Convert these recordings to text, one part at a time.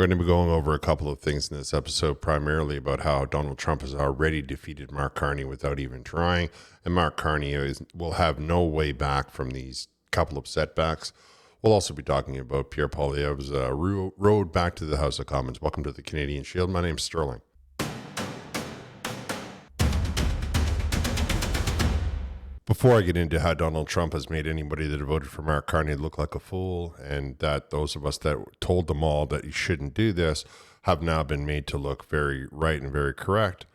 We're going to be going over a couple of things in this episode, primarily about how Donald Trump has already defeated Mark Carney without even trying, and Mark Carney will have no way back from these couple of setbacks. We'll also be talking about Pierre Poilievre's road back to the House of Commons. Welcome to the Canadian Shield. My name's Sterling. Before I get into how Donald Trump has made anybody that voted for Mark Carney look like a fool, and that those of us that told them all that you shouldn't do this have now been made to look very right and very correct,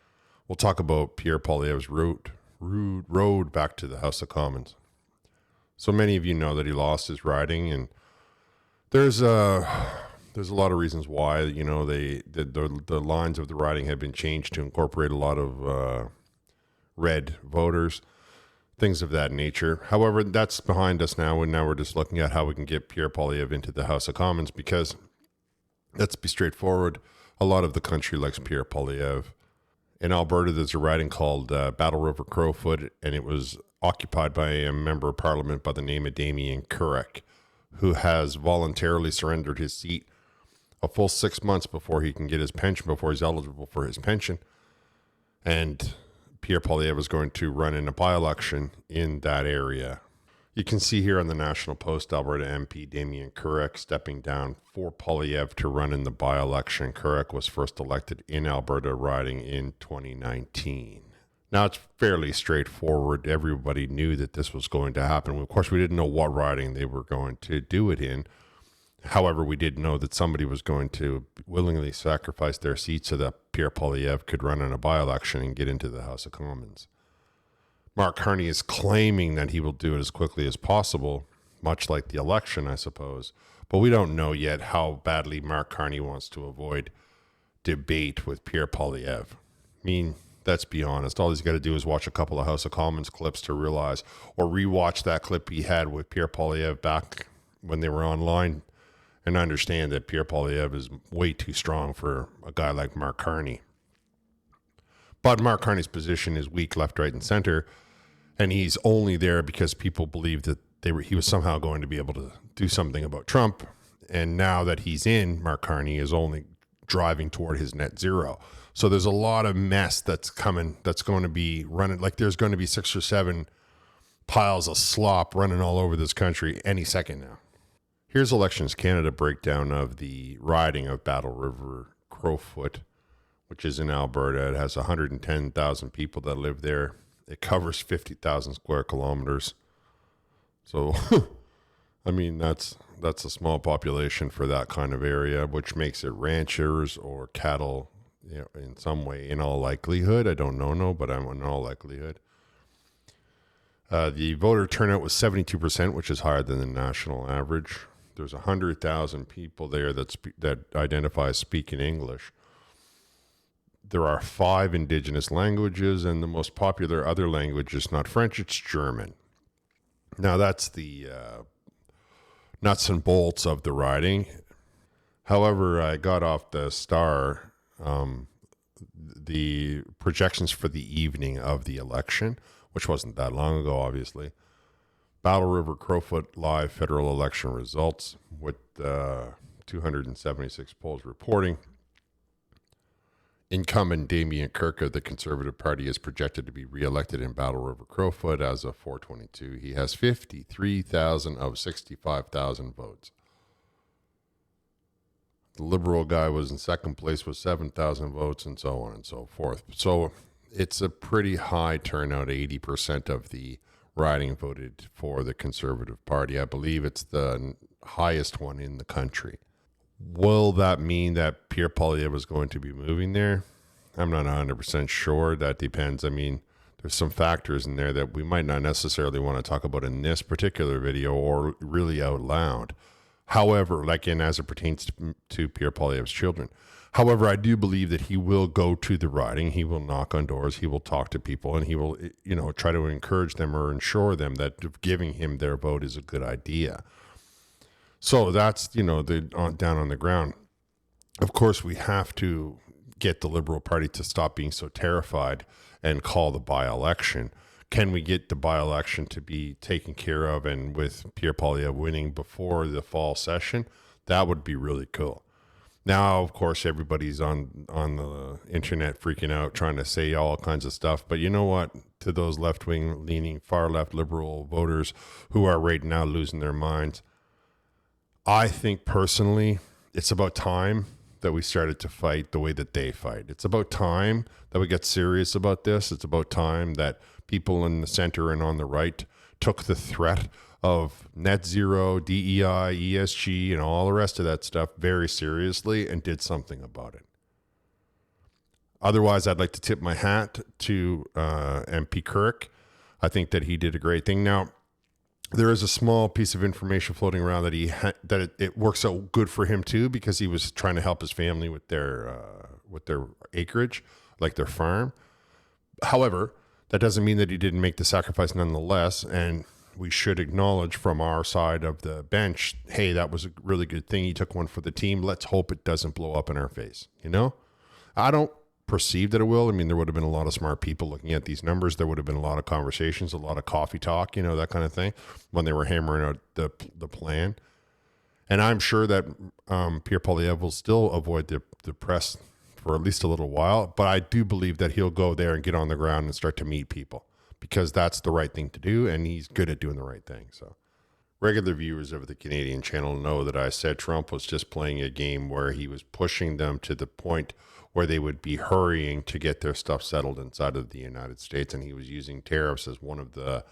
we'll talk about Pierre Poilievre's road back to the House of Commons. So many of you know that he lost his riding, and there's a lot of reasons why. You know, the lines of the riding have been changed to incorporate a lot of red voters, things of that nature. However, that's behind us now, and now we're just looking at how we can get Pierre Poilievre into the House of Commons, because let's be straightforward, a lot of the country likes Pierre Poilievre. In Alberta, there's a riding called Battle River Crowfoot, and it was occupied by a member of parliament by the name of Damien Carrick, who has voluntarily surrendered his seat a full 6 months before he can get his pension, before he's eligible for his pension. And Pierre Poilievre is going to run in a by-election in that area. You can see here on the National Post, Alberta MP Damien Carrick stepping down for Poilievre to run in the by-election. Carrick was first elected in Alberta riding in 2019. Now, it's fairly straightforward. Everybody knew that this was going to happen. Of course, we didn't know what riding they were going to do it in. However, we did know that somebody was going to willingly sacrifice their seat so that Pierre Poilievre could run in a by-election and get into the House of Commons. Mark Carney is claiming that he will do it as quickly as possible, much like the election, I suppose. But we don't know yet how badly Mark Carney wants to avoid debate with Pierre Poilievre. I mean, let's be honest. All he's got to do is watch a couple of House of Commons clips to realize, or rewatch that clip he had with Pierre Poilievre back when they were online, and understand that Pierre Poilievre is way too strong for a guy like Mark Carney. But Mark Carney's position is weak left, right, and center, and he's only there because people believe that he was somehow going to be able to do something about Trump. And now that he's in, Mark Carney is only driving toward his net zero. So there's a lot of mess that's coming, that's going to be running. Like, there's going to be 6 or 7 piles of slop running all over this country any second now. Here's Elections Canada breakdown of the riding of Battle River Crowfoot, which is in Alberta. It has 110,000 people that live there. It covers 50,000 square kilometers. So, I mean, that's a small population for that kind of area, which makes it ranchers or cattle, you know, in some way, in all likelihood. I don't know, but I'm in all likelihood. The voter turnout was 72%, which is higher than the national average. There's 100,000 people there that identify as speaking English. There are 5 indigenous languages, and the most popular other language is not French, it's German. Now, that's the nuts and bolts of the riding. However, I got off the Star the projections for the evening of the election, which wasn't that long ago, obviously. Battle River Crowfoot live federal election results with 276 polls reporting. Incumbent Damien Carrick of the Conservative Party is projected to be reelected in Battle River Crowfoot as of 422. He has 53,000 of 65,000 votes. The Liberal guy was in second place with 7,000 votes, and so on and so forth. So it's a pretty high turnout. 80% of the riding voted for the Conservative Party. I believe it's the highest one in the country. Will that mean that Pierre Poilievre is going to be moving there? I'm not 100% sure. That depends. I mean, there's some factors in there that we might not necessarily want to talk about in this particular video or really out loud. However, as it pertains to Pierre Poilievre's children. However, I do believe that he will go to the riding. He will knock on doors. He will talk to people, and he will, try to encourage them or ensure them that giving him their vote is a good idea. So that's, down on the ground. Of course, we have to get the Liberal Party to stop being so terrified and call the by-election. Can we get the by-election to be taken care of, and with Pierre Poilievre winning before the fall session? That would be really cool. Now, of course, everybody's on the internet freaking out, trying to say all kinds of stuff. But you know what? To those left-wing leaning, far left liberal voters who are right now losing their minds, I think personally, it's about time that we started to fight the way that they fight. It's about time that we get serious about this. It's about time that people in the center and on the right took the threat of net zero, DEI, ESG, and all the rest of that stuff very seriously and did something about it. Otherwise, I'd like to tip my hat to MP Kirk. I think that he did a great thing. Now, there is a small piece of information floating around that it works out good for him too, because he was trying to help his family with their acreage, like their farm. However, that doesn't mean that he didn't make the sacrifice nonetheless. And we should acknowledge from our side of the bench, hey, that was a really good thing. He took one for the team. Let's hope it doesn't blow up in our face. You know, I don't perceive that it will. I mean, there would have been a lot of smart people looking at these numbers. There would have been a lot of conversations, a lot of coffee talk, you know, that kind of thing when they were hammering out the plan. And I'm sure that Pierre Poilievre will still avoid the press for at least a little while. But I do believe that he'll go there and get on the ground and start to meet people, because that's the right thing to do. And he's good at doing the right thing. So regular viewers of the Canadian channel know that I said Trump was just playing a game where he was pushing them to the point where they would be hurrying to get their stuff settled inside of the United States. And he was using tariffs as one of the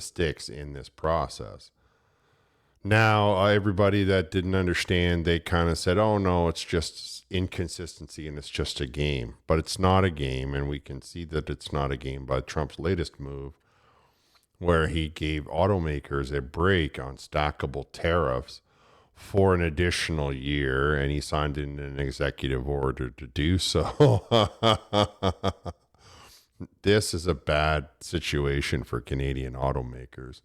sticks in this process. Now, everybody that didn't understand, they kind of said, oh, no, it's just inconsistency and it's just a game. But it's not a game, and we can see that it's not a game by Trump's latest move, where he gave automakers a break on stackable tariffs for an additional year, and he signed in an executive order to do so. This is a bad situation for Canadian automakers.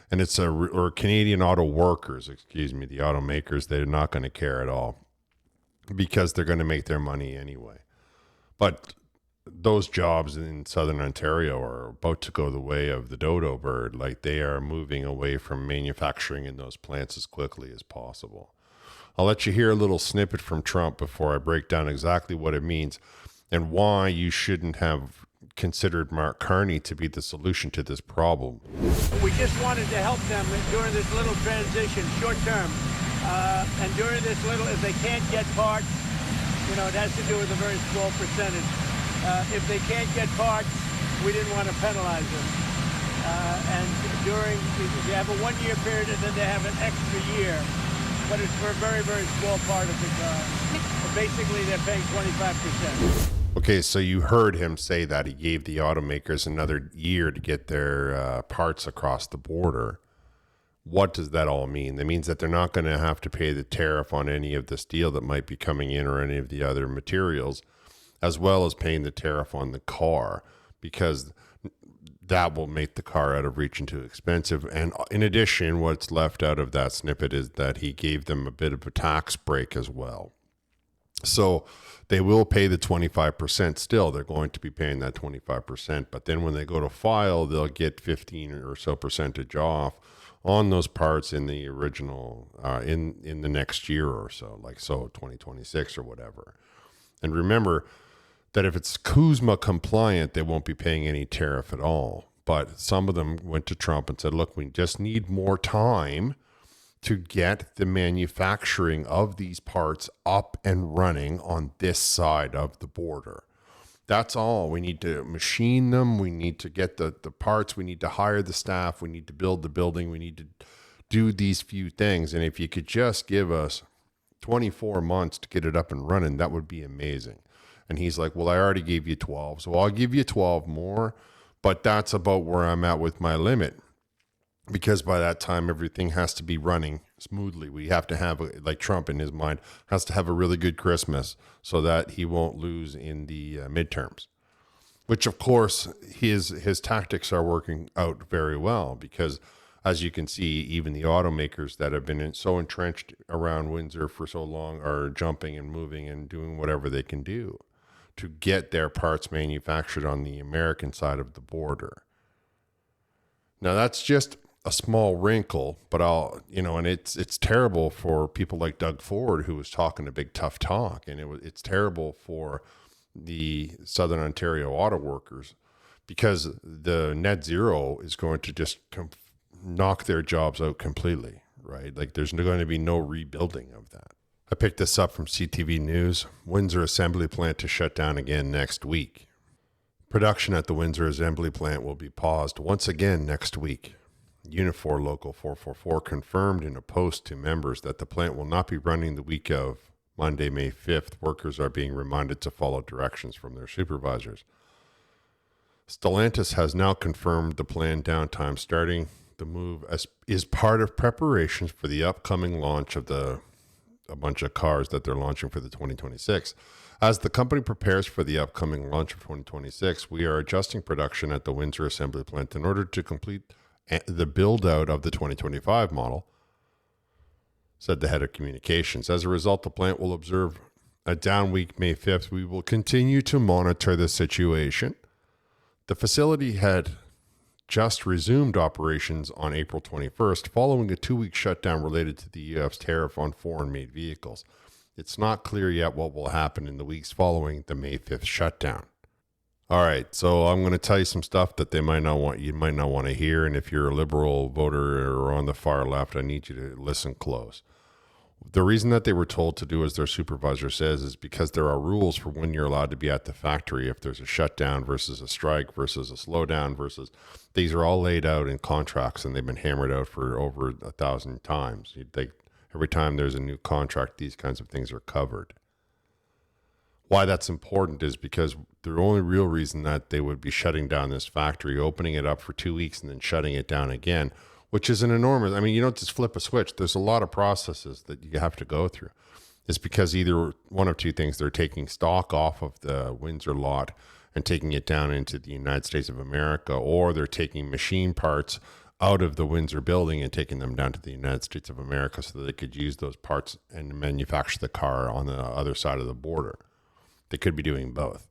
And it's or Canadian auto workers, excuse me, the automakers, they're not going to care at all, because they're going to make their money anyway. But those jobs in Southern Ontario are about to go the way of the dodo bird. Like, they are moving away from manufacturing in those plants as quickly as possible. I'll let you hear a little snippet from Trump before I break down exactly what it means and why you shouldn't have considered Mark Carney to be the solution to this problem. We just wanted to help them during this little transition, short term. And during this little, if they can't get parts, you know, it has to do with a very small percentage. If they can't get parts, we didn't want to penalize them. And they have a 1 year period, and then they have an extra year. But it's for a very, very small part of the car. Basically, they're paying 25%. Okay, so you heard him say that he gave the automakers another year to get their parts across the border. What does that all mean? That means that they're not going to have to pay the tariff on any of the steel that might be coming in or any of the other materials, as well as paying the tariff on the car, because that will make the car out of reach and too expensive. And in addition, what's left out of that snippet is that he gave them a bit of a tax break as well. So they will pay the 25% still. They're going to be paying that 25%. But then when they go to file, they'll get 15 or so percentage off on those parts in the original, in the next year or so, like 2026 or whatever. And remember that if it's CUSMA compliant, they won't be paying any tariff at all. But some of them went to Trump and said, look, we just need more time to get the manufacturing of these parts up and running on this side of the border. That's all. We need to machine them. We need to get the parts. We need to hire the staff. We need to build the building. We need to do these few things. And if you could just give us 24 months to get it up and running, that would be amazing. And he's like, well, I already gave you 12, so I'll give you 12 more. But that's about where I'm at with my limit, because by that time, everything has to be running smoothly. We have to have, like Trump in his mind, has to have a really good Christmas so that he won't lose in the midterms, which, of course, his tactics are working out very well, because as you can see, even the automakers that have been so entrenched around Windsor for so long are jumping and moving and doing whatever they can do to get their parts manufactured on the American side of the border. Now, that's just a small wrinkle, but and it's terrible for people like Doug Ford, who was talking a big tough talk, and it's terrible for the Southern Ontario auto workers, because the net zero is going to just knock their jobs out completely, right? Like there's going to be no rebuilding of that. I picked this up from CTV News. Windsor Assembly Plant to shut down again next week. Production at the Windsor Assembly Plant will be paused once again next week. Unifor Local 444 confirmed in a post to members that the plant will not be running the week of Monday, May 5th. Workers are being reminded to follow directions from their supervisors. Stellantis has now confirmed the planned downtime starting. The move is part of preparations for the upcoming launch of a bunch of cars that they're launching for the 2026. As the company prepares for the upcoming launch of 2026, we are adjusting production at the Windsor Assembly Plant in order to complete the build-out of the 2025 model, said the head of communications. As a result, the plant will observe a down week May 5th. We will continue to monitor the situation. The facility had just resumed operations on April 21st, following a 2-week shutdown related to the U.S. tariff on foreign-made vehicles. It's not clear yet what will happen in the weeks following the May 5th shutdown. All right, so I'm going to tell you some stuff that you might not want to hear, and if you're a liberal voter or on the far left, I need you to listen close. The reason that they were told to do as their supervisor says is because there are rules for when you're allowed to be at the factory, if there's a shutdown versus a strike versus a slowdown versus, these are all laid out in contracts, and they've been hammered out for over 1,000 times. Every time there's a new contract, these kinds of things are covered. Why that's important is because the only real reason that they would be shutting down this factory, opening it up for 2 weeks and then shutting it down again, which is an enormous, you don't just flip a switch. There's a lot of processes that you have to go through. It's because either one of two things: they're taking stock off of the Windsor lot and taking it down into the United States of America, or they're taking machine parts out of the Windsor building and taking them down to the United States of America so that they could use those parts and manufacture the car on the other side of the border. They could be doing both.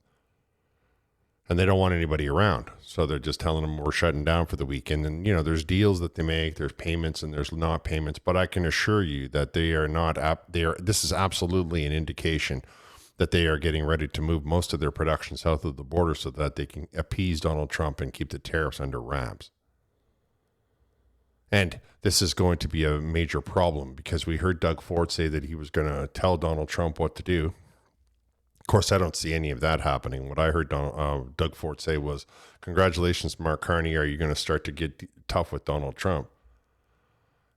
And they don't want anybody around. So they're just telling them we're shutting down for the weekend. And, there's deals that they make, there's payments and there's not payments. But I can assure you that they are not, this is absolutely an indication that they are getting ready to move most of their production south of the border so that they can appease Donald Trump and keep the tariffs under wraps. And this is going to be a major problem because we heard Doug Ford say that he was going to tell Donald Trump what to do. Of course, I don't see any of that happening. What I heard Doug Ford say was, "Congratulations, Mark Carney. Are you going to start to get tough with Donald Trump?"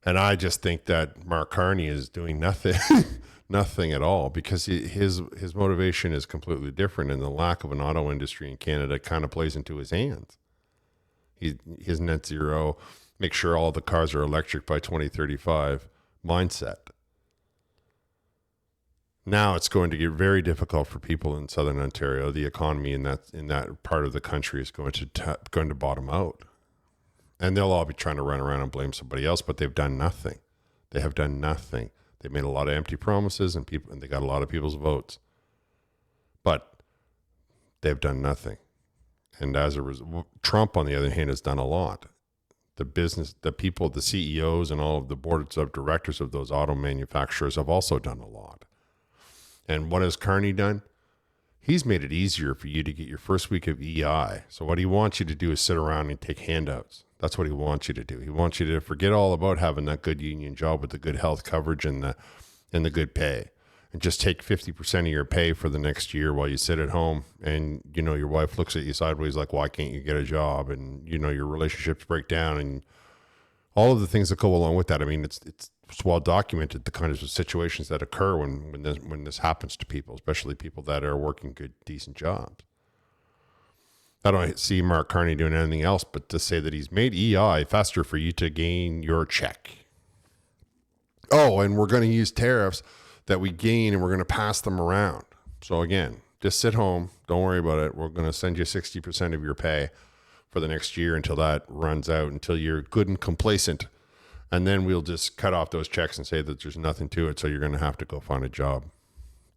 And I just think that Mark Carney is doing nothing, nothing at all, because his motivation is completely different, and the lack of an auto industry in Canada kind of plays into his hands. His net zero, make sure all the cars are electric by 2035 mindset. Now it's going to get very difficult for people in Southern Ontario. The economy in that part of the country is going to bottom out, and they'll all be trying to run around and blame somebody else. But they've done nothing. They have done nothing. They made a lot of empty promises, and they got a lot of people's votes, but they've done nothing. And as a result, Trump, on the other hand, has done a lot. The people, the CEOs, and all of the boards of directors of those auto manufacturers have also done a lot. And what has Carney done? He's made it easier for you to get your first week of EI. So what he wants you to do is sit around and take handouts. That's what he wants you to do. He wants you to forget all about having that good union job with the good health coverage and the good pay, and just take 50% of your pay for the next year while you sit at home. And, your wife looks at you sideways like, why can't you get a job? And, your relationships break down and all of the things that go along with that. It's well documented, the kinds of situations that occur when this happens to people, especially people that are working good, decent jobs. I don't see Mark Carney doing anything else but to say that he's made EI faster for you to gain your check. Oh, and we're going to use tariffs that we gain and we're going to pass them around. So again, just sit home. Don't worry about it. We're going to send you 60% of your pay for the next year until that runs out, until you're good and complacent. And then we'll just cut off those checks and say that there's nothing to it. So you're going to have to go find a job,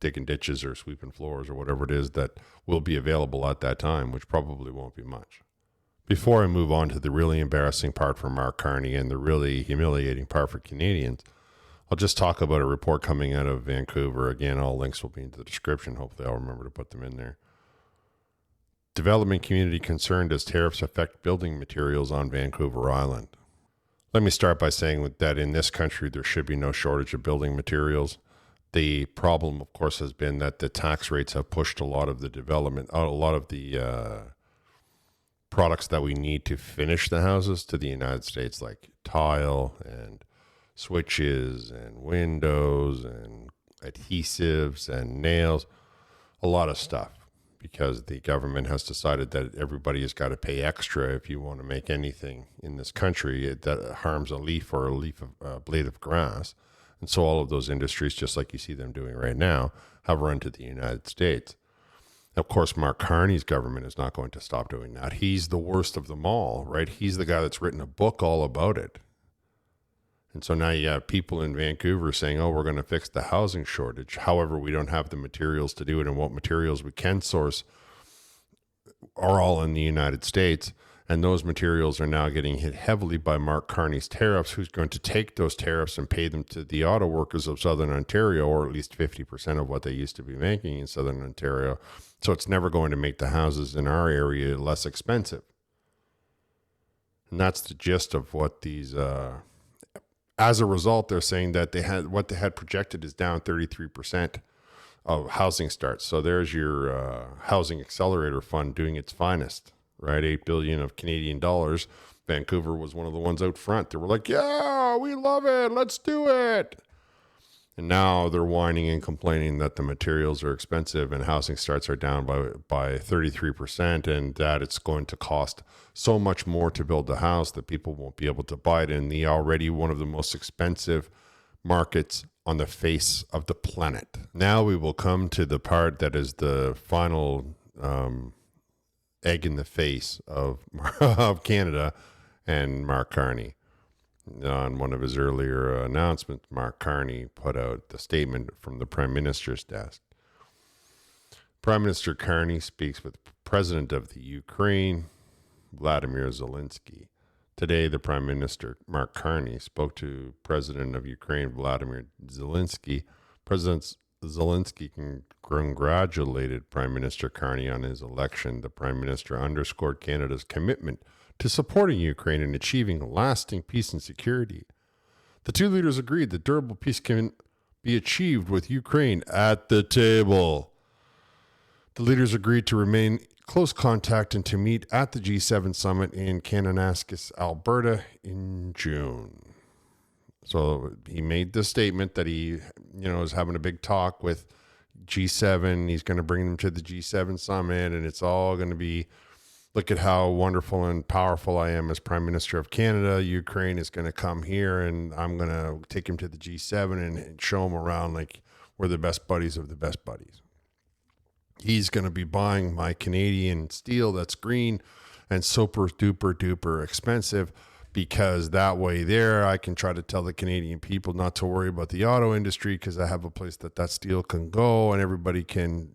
digging ditches or sweeping floors or whatever it is that will be available at that time, which probably won't be much. Before I move on to the really embarrassing part for Mark Carney and the really humiliating part for Canadians, I'll just talk about a report coming out of Vancouver. Again, all links will be in the description. Hopefully I'll remember to put them in there. Development community concerned as tariffs affect building materials on Vancouver Island. Let me start by saying that in this country, there should be no shortage of building materials. The problem, of course, has been that the tax rates have pushed a lot of the development, a lot of the products that we need to finish the houses to the United States, like tile and switches and windows and adhesives and nails, a lot of stuff, because the government has decided that everybody has got to pay extra if you want to make anything in this country that harms a leaf or a blade of grass. And so all of those industries, just like you see them doing right now, have run to the United States. Of course, Mark Carney's government is not going to stop doing that. He's the worst of them all, right? He's the guy that's written a book all about it. And so now you have people in Vancouver saying, oh, we're going to fix the housing shortage. However, we don't have the materials to do it, and what materials we can source are all in the United States. And those materials are now getting hit heavily by Mark Carney's tariffs, who's going to take those tariffs and pay them to the auto workers of Southern Ontario, or at least 50% of what they used to be making in Southern Ontario. So it's never going to make the houses in our area less expensive. And that's the gist of what these... As a result, they're saying that what they had projected is down 33% of housing starts. So there's your housing accelerator fund doing its finest, right? $8 billion of Canadian dollars. Vancouver was one of the ones out front. They were like, yeah, we love it. Let's do it. And now they're whining and complaining that the materials are expensive and housing starts are down by 33%, and that it's going to cost so much more to build a house that people won't be able to buy it in the already one of the most expensive markets on the face of the planet. Now we will come to the part that is the final egg in the face of Canada and Mark Carney. On one of his earlier announcements, Mark Carney put out the statement from the Prime Minister's desk. Prime Minister Carney speaks with President of the Ukraine, Vladimir Zelensky. Today, the Prime Minister, Mark Carney, spoke to President of Ukraine, Vladimir Zelensky. President Zelensky congratulated Prime Minister Carney on his election. The Prime Minister underscored Canada's commitment to supporting Ukraine and achieving lasting peace and security. The two leaders agreed that durable peace can be achieved with Ukraine at the table. The leaders agreed to remain close contact and to meet at the G7 summit in Kananaskis, Alberta in June. So he made the statement that he, is having a big talk with G7. He's going to bring them to the G7 summit, and it's all going to be, look at how wonderful and powerful I am as Prime Minister of Canada. Ukraine is going to come here, and I'm going to take him to the G7 and show him around like we're the best buddies of the best buddies. He's going to be buying my Canadian steel that's green and super duper duper expensive, because that way there I can try to tell the Canadian people not to worry about the auto industry, because I have a place that steel can go, and everybody can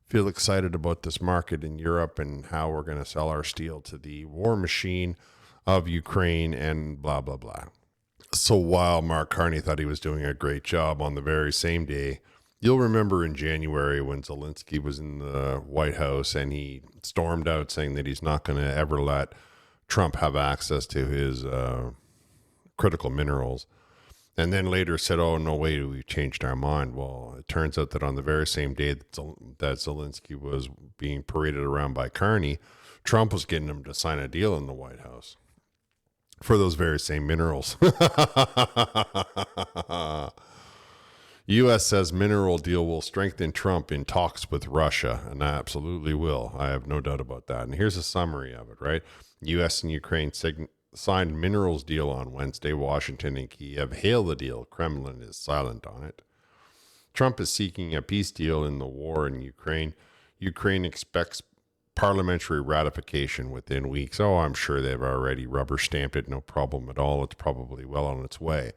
feel excited about this market in Europe and how we're going to sell our steel to the war machine of Ukraine and blah, blah, blah. So while Mark Carney thought he was doing a great job, on the very same day, you'll remember in January when Zelensky was in the White House and he stormed out saying that he's not going to ever let Trump have access to his critical minerals. And then later said, oh, no, wait, we changed our mind. Well, it turns out that on the very same day that Zelensky was being paraded around by Carney, Trump was getting him to sign a deal in the White House for those very same minerals. U.S. says mineral deal will strengthen Trump in talks with Russia, and I absolutely will. I have no doubt about that. And here's a summary of it, right? U.S. and Ukraine signed minerals deal on Wednesday. Washington and Kiev hail the deal. Kremlin is silent on it. Trump is seeking a peace deal in the war in Ukraine. Ukraine expects parliamentary ratification within weeks. Oh, I'm sure they've already rubber stamped it. No problem at all. It's probably well on its way.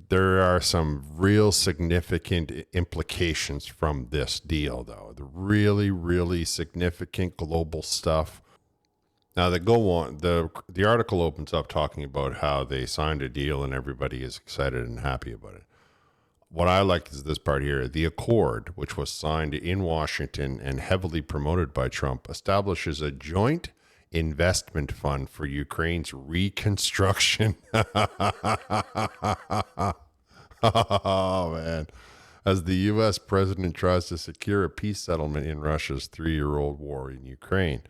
There are some real significant implications from this deal, though. The really, really significant global stuff. Now they go on. The article opens up talking about how they signed a deal and everybody is excited and happy about it. What I like is this part here. The accord, which was signed in Washington and heavily promoted by Trump, establishes a joint investment fund for Ukraine's reconstruction. Oh, man. As the U.S. president tries to secure a peace settlement in Russia's 3-year-old war in Ukraine.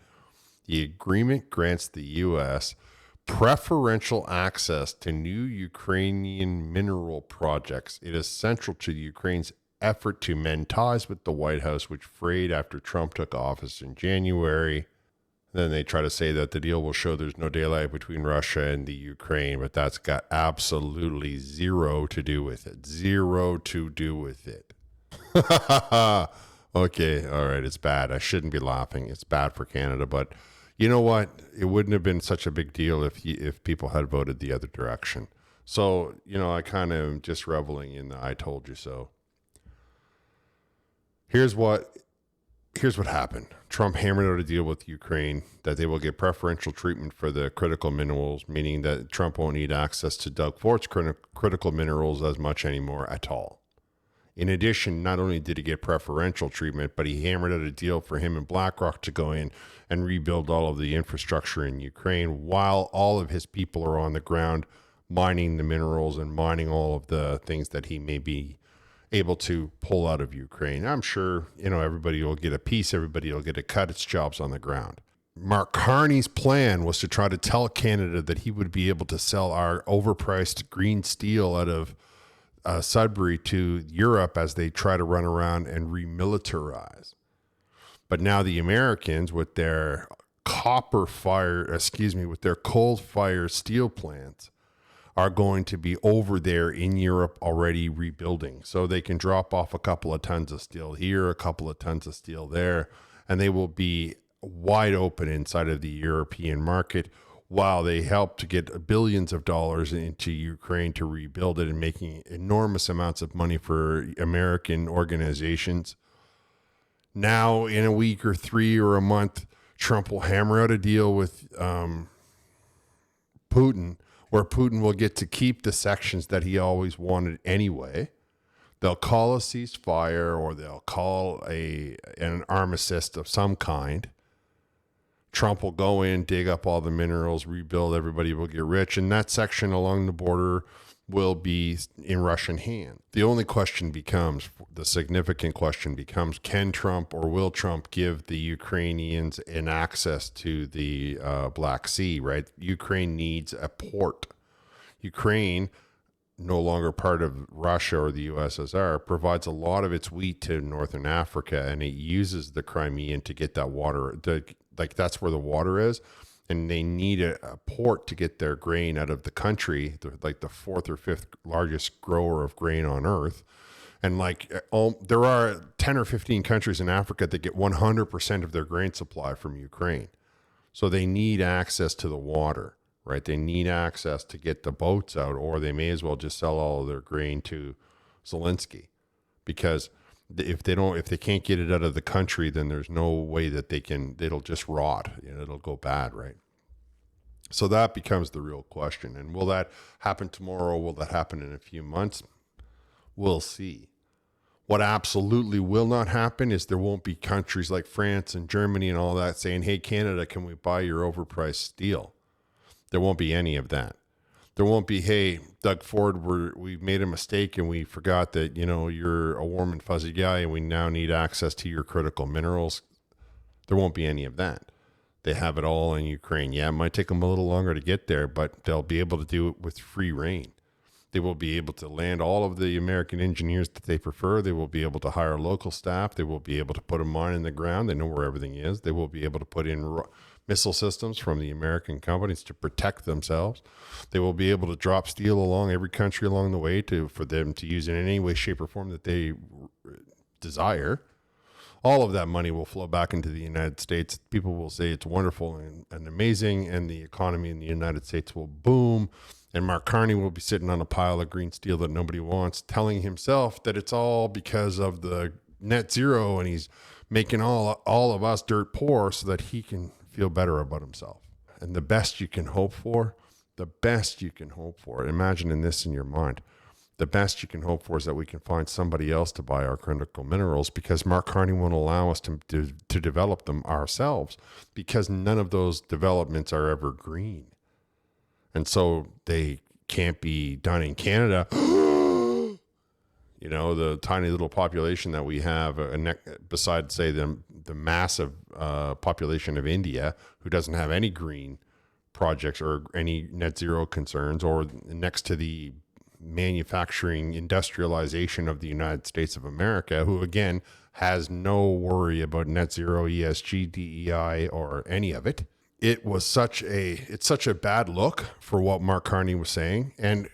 The agreement grants the U.S. preferential access to new Ukrainian mineral projects. It is central to Ukraine's effort to mend ties with the White House, which frayed after Trump took office in January. Then they try to say that the deal will show there's no daylight between Russia and the Ukraine, but that's got absolutely zero to do with it. Zero to do with it. Okay, all right, it's bad. I shouldn't be laughing. It's bad for Canada, but you know what? It wouldn't have been such a big deal if people had voted the other direction. So, I kind of am just reveling in the I told you so. Here's what happened. Trump hammered out a deal with Ukraine that they will get preferential treatment for the critical minerals, meaning that Trump won't need access to Doug Fort's critical minerals as much anymore at all. In addition, not only did he get preferential treatment, but he hammered out a deal for him and BlackRock to go in and rebuild all of the infrastructure in Ukraine while all of his people are on the ground mining the minerals and mining all of the things that he may be able to pull out of Ukraine. I'm sure, everybody will get a piece, everybody will get a cut. It's jobs on the ground. Mark Carney's plan was to try to tell Canada that he would be able to sell our overpriced green steel out of Sudbury to Europe as they try to run around and remilitarize. But now the Americans with their with their coal-fired steel plants are going to be over there in Europe already rebuilding. So they can drop off a couple of tons of steel here, a couple of tons of steel there, and they will be wide open inside of the European market while they help to get billions of dollars into Ukraine to rebuild it and making enormous amounts of money for American organizations. Now, in a week or 3 or a month, Trump will hammer out a deal with Putin, where Putin will get to keep the sections that he always wanted anyway. They'll call a ceasefire or they'll call an armistice of some kind. Trump will go in, dig up all the minerals, rebuild, everybody will get rich, and that section along the border will be in Russian hands. The only question becomes, the significant question becomes, can Trump or will Trump give the Ukrainians an access to the Black Sea, right? Ukraine needs a port. Ukraine, no longer part of Russia or the USSR, provides a lot of its wheat to Northern Africa, and it uses the Crimean to get that water. That's where the water is. And they need a port to get their grain out of the country, like the 4th or 5th largest grower of grain on earth. And there are 10 or 15 countries in Africa that get 100% of their grain supply from Ukraine. So they need access to the water, right? They need access to get the boats out, or they may as well just sell all of their grain to Zelensky, because if they can't get it out of the country, then there's no way that it'll just rot, it'll go bad, right? So that becomes the real question. And will that happen tomorrow? Will that happen in a few months? We'll see. What absolutely will not happen is there won't be countries like France and Germany and all that saying, hey, Canada, can we buy your overpriced steel? There won't be any of that. There won't be, hey, Doug Ford, we made a mistake and we forgot that, you're a warm and fuzzy guy and we now need access to your critical minerals. There won't be any of that. They have it all in Ukraine. Yeah, it might take them a little longer to get there, but they'll be able to do it with free reign. They will be able to land all of the American engineers that they prefer. They will be able to hire local staff. They will be able to put a mine in the ground. They know where everything is. They will be able to put in missile systems from the American companies to protect themselves. They will be able to drop steel along every country along the way for them to use in any way, shape, or form that they desire. All of that money will flow back into the United States. People will say it's wonderful and amazing, and the economy in the United States will boom. And Mark Carney will be sitting on a pile of green steel that nobody wants, telling himself that it's all because of the net zero, and he's making all of us dirt poor so that he can feel better about himself. And the best you can hope for, imagining this in your mind, the best you can hope for is that we can find somebody else to buy our critical minerals, because Mark Carney won't allow us to develop them ourselves, because none of those developments are ever green. And so they can't be done in Canada. You know, the tiny little population that we have, besides, say, the massive population of India, who doesn't have any green projects or any net zero concerns, or next to the manufacturing industrialization of the United States of America, who, again, has no worry about net zero, ESG, DEI, or any of it. It's such a bad look for what Mark Carney was saying. And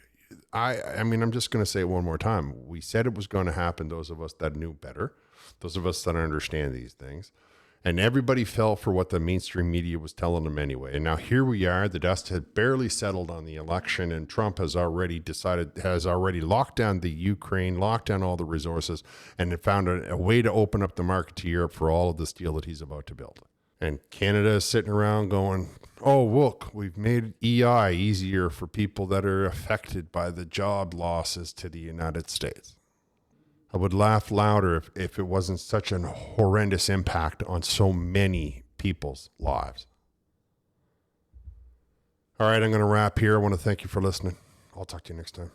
I mean, I'm just going to say it one more time. We said it was going to happen, those of us that knew better, those of us that understand these things. And everybody fell for what the mainstream media was telling them anyway. And now here we are. The dust had barely settled on the election, and Trump has already locked down the Ukraine, locked down all the resources, and found a way to open up the market to Europe for all of the steel that he's about to build. And Canada is sitting around going, oh, look, we've made EI easier for people that are affected by the job losses to the United States. I would laugh louder if it wasn't such an horrendous impact on so many people's lives. All right, I'm going to wrap here. I want to thank you for listening. I'll talk to you next time.